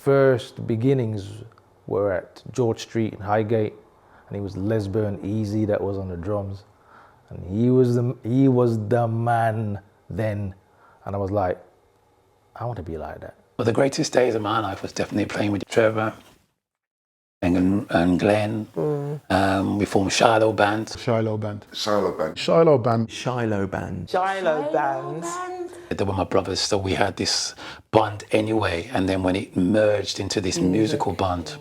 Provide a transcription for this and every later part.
first beginnings were at George Street in Highgate, and it was Lesburn Easie that was on the drums, and he was the man then, and I was like, I want to be like that. Well, the greatest days of my life was definitely playing with Trevor and Glenn. We formed Shiloh Band. Shiloh Band. Shiloh Band. Shiloh Band. Shiloh Band. Shiloh Band. They were my brothers, so we had this bond anyway, and then when it merged into this musical bond,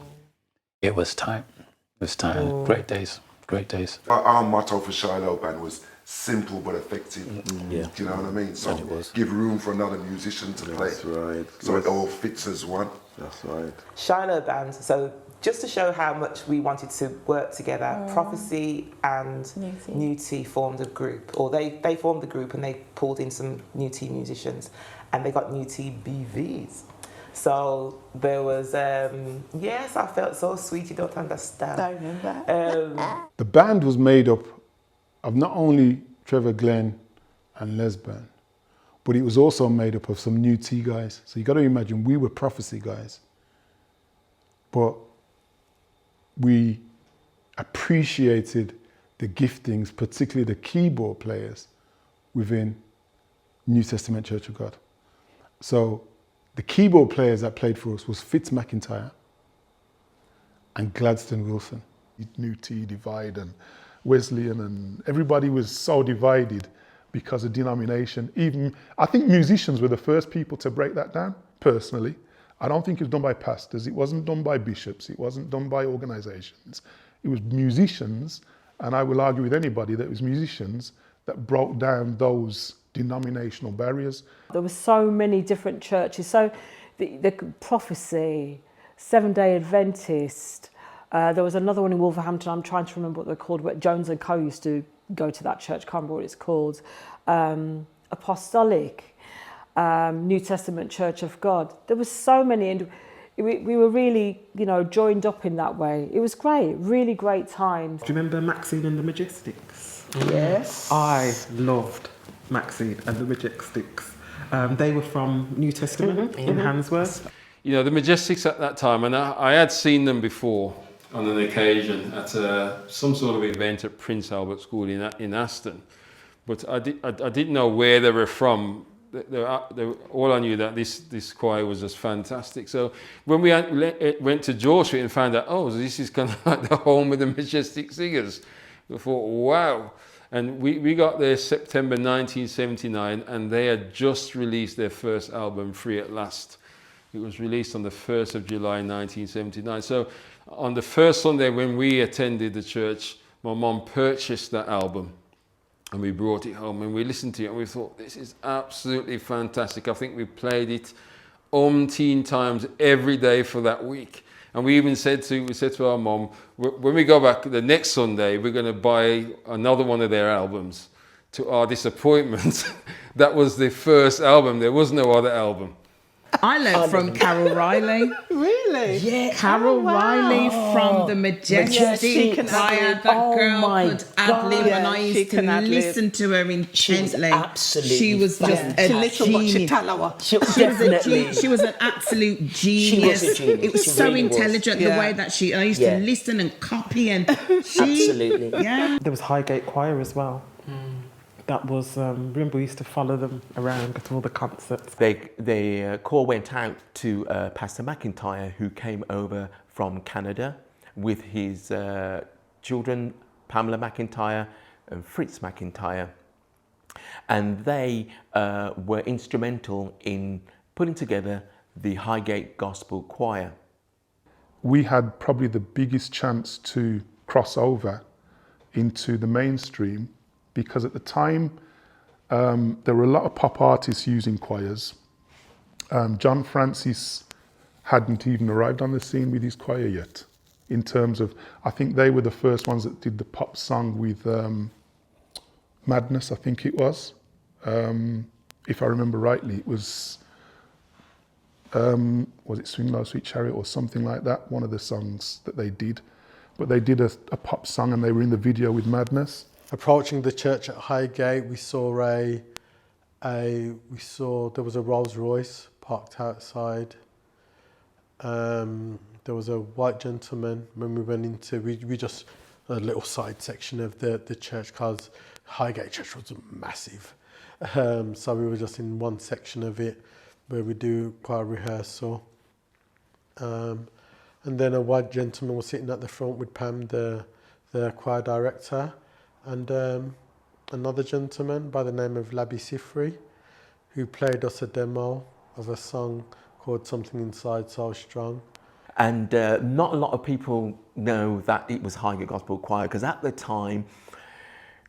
it was time. It was time. Great days. Great days. Our motto for Shiloh Band was simple but effective. Yeah. Do you know what I mean? So give room for another musician to play. That's right. So it all fits as one. That's right. Shiloh Band. So just to show how much we wanted to work together, Prophecy and New T formed a group, or they formed a group and they pulled in some New T musicians, and they got New T BVs. So there was, yes, I felt so sweet, you don't understand. I remember. The band was made up of not only Trevor, Glenn and Lesburn, but it was also made up of some New T guys. So you got to imagine, we were Prophecy guys, but we appreciated the giftings, particularly the keyboard players within New Testament Church of God. So the keyboard players that played for us was Fitz McIntyre and Gladstone Wilson. New T divide and Wesleyan, and everybody was so divided because of denomination. Even, I think musicians were the first people to break that down, personally. I don't think it was done by pastors, it wasn't done by bishops, it wasn't done by organisations. It was musicians, and I will argue with anybody that it was musicians that broke down those denominational barriers. There were so many different churches. So the Prophecy, Seventh-day Adventist, there was another one in Wolverhampton, I'm trying to remember what they're called, but Jones and Co used to go to that church, can't remember what it's called. Apostolic, New Testament Church of God. There was so many, and we were really, joined up in that way. It was great, really great times. Do you remember Maxine and the Majestics? Yes. I loved Maxine and the Majestics. They were from New Testament in Handsworth. You know, the Majestics at that time, and I had seen them before on an occasion at some sort of event at Prince Albert School in Aston, but I didn't know where they were from. All I knew that this choir was just fantastic. So when we went to George Street and found out, oh, this is kind of like the home of the Majestic Singers, I thought, wow. And we got there September 1979, and they had just released their first album, Free at Last. It was released on the 1st of July 1979. So on the first Sunday when we attended the church, my mum purchased that album. And we brought it home and we listened to it and we thought, this is absolutely fantastic. I think we played it umpteen times every day for that week. And we even said to our mum, when we go back the next Sunday, we're going to buy another one of their albums. To our disappointment, that was the first album. There was no other album. I learned from Carol Riley. Really? Yeah, Carol Riley from the Majestic Choir. That girl could ad-lib, and I used to listen to her intently. She was just a genius. She was an absolute genius. She was a genius. It was so intelligent the way that I used to listen and copy, and Absolutely. Yeah. There was Highgate Choir as well. That was, remember we used to follow them around at all the concerts. The call went out to Pastor McIntyre, who came over from Canada with his children, Pamela McIntyre and Fritz McIntyre. And they were instrumental in putting together the Highgate Gospel Choir. We had probably the biggest chance to cross over into the mainstream, because at the time there were a lot of pop artists using choirs. John Francis hadn't even arrived on the scene with his choir yet, in terms of, I think they were the first ones that did the pop song with Madness, I think it was. If I remember rightly, it was it Swing Low Sweet Chariot or something like that, one of the songs that they did. But they did a pop song and they were in the video with Madness. Approaching the church at Highgate, we saw there was a Rolls Royce parked outside. There was a white gentleman when we went into, we just, a little side section of the church, because Highgate Church was massive. So we were just in one section of it where we do choir rehearsal. And then a white gentleman was sitting at the front with Pam, the choir director, and another gentleman by the name of Labi Sifri, who played us a demo of a song called Something Inside So Strong. And not a lot of people know that it was Highgate Gospel Choir, because at the time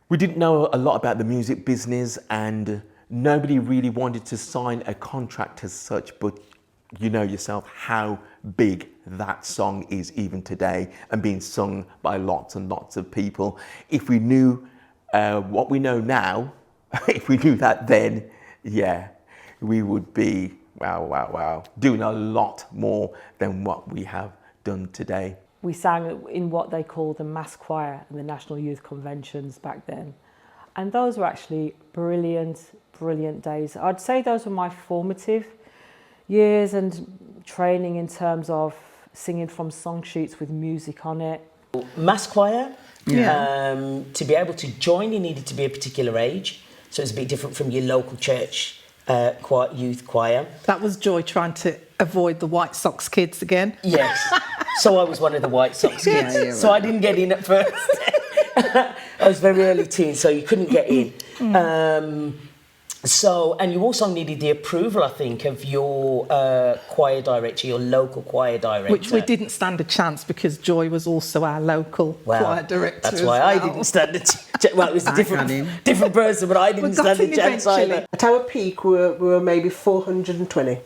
we didn't know a lot about the music business and nobody really wanted to sign a contract as such, but you know yourself how big that song is even today and being sung by lots and lots of people. If we knew what we know now, if we knew that then, yeah, we would be, wow, doing a lot more than what we have done today. We sang in what they called the mass choir in the National Youth Conventions back then. And those were actually brilliant days. I'd say those were my formative years and training in terms of singing from song sheets with music on it. Mass choir, to be able to join you needed to be a particular age. So it's a bit different from your local church youth choir. That was Joy trying to avoid the White Sox kids again. Yes. So I was one of the White Sox kids. Yeah, so right. I didn't get in at first. I was very early teen, so you couldn't get in. And you also needed the approval, I think, of your choir director, your local choir director. Which we didn't stand a chance because Joy was also our local choir director. That's why I didn't stand a chance. Well, it was a different person, but I didn't stand a chance either. At our peak, we were maybe 420.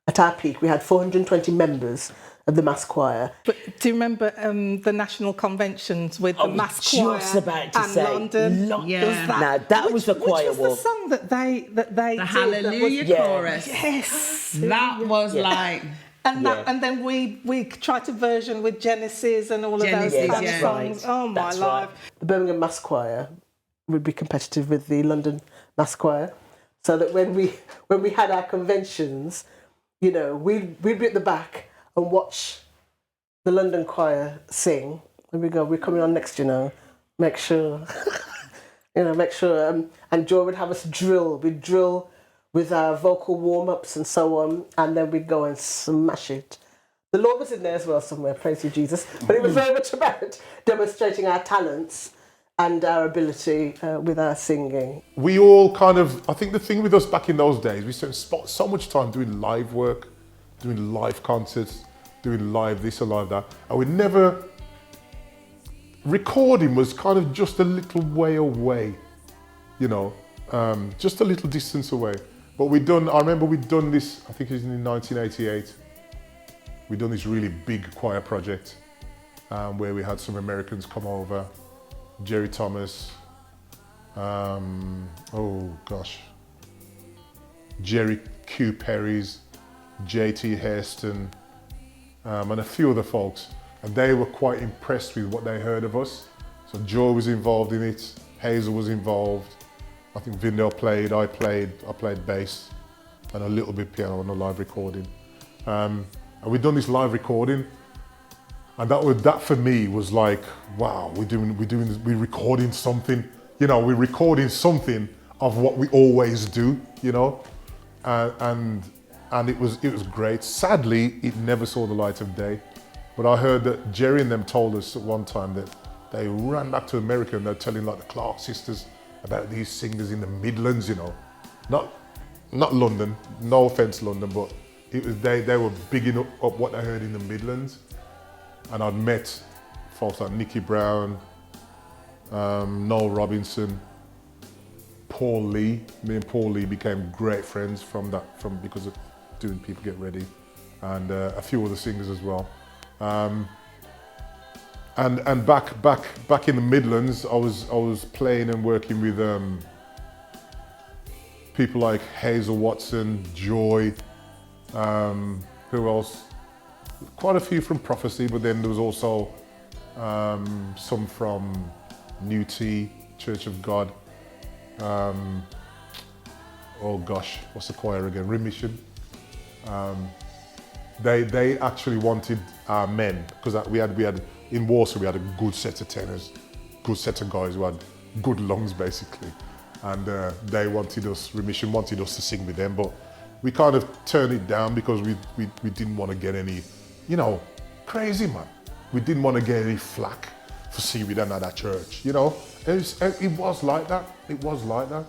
At our peak, we had 420 members of the mass choir. But do you remember the national conventions with the mass choir? Just about to say, London. Now that was the choir walk. Which was the song that they the Hallelujah chorus? Yes, that was like. And then we tried to version with Genesis and all of those kind of songs. Oh my life! The Birmingham Mass Choir would be competitive with the London Mass Choir, so that when we had our conventions, you know, we'd be at the back and watch the London choir sing. And we go, we're coming on next, you know, make sure, and Joy would have us drill. We'd drill with our vocal warm-ups and so on, and then we'd go and smash it. The Lord was in there as well somewhere, praise you, Jesus. But it was very much about demonstrating our talents and our ability with our singing. We all I think the thing with us back in those days, we spent so much time doing live work, doing live concerts, doing live this or live that. And we never, recording was kind of just a little way away, you know, just a little distance away. But I remember we'd done this, I think it was in 1988, we'd done this really big choir project where we had some Americans come over, Jerry Thomas, Jerry Q. Perry's, JT Hairston, and a few other folks. And they were quite impressed with what they heard of us. So Joe was involved in it, Hazel was involved, I think Vindel played, I played bass, and a little bit piano on a live recording. And we'd done this live recording, and that for me was like, wow, we're recording something, you know, we're recording something of what we always do, you know, and it was great. Sadly, it never saw the light of day, but I heard that Jerry and them told us at one time that they ran back to America and they're telling like the Clark sisters about these singers in the Midlands, you know, not London, no offense London, but it was they were bigging up what they heard in the Midlands. And I'd met folks like Nicky Brown, Noel Robinson, Paul Lee. Me and Paul Lee became great friends because of doing People Get Ready, and a few other singers as well. And back in the Midlands, I was playing and working with people like Hazel Watson, Joy, who else? Quite a few from Prophecy, but then there was also some from New Tea, Church of God. Oh gosh, what's the choir again? Remission. They actually wanted men, because we had in Warsaw we had a good set of tenors, good set of guys who had good lungs basically, and they wanted us, Remission wanted us to sing with them, but we kind of turned it down because we didn't want to get any, you know, crazy man. We didn't want to get any flack for singing with another church, you know. It was like that. It was like that.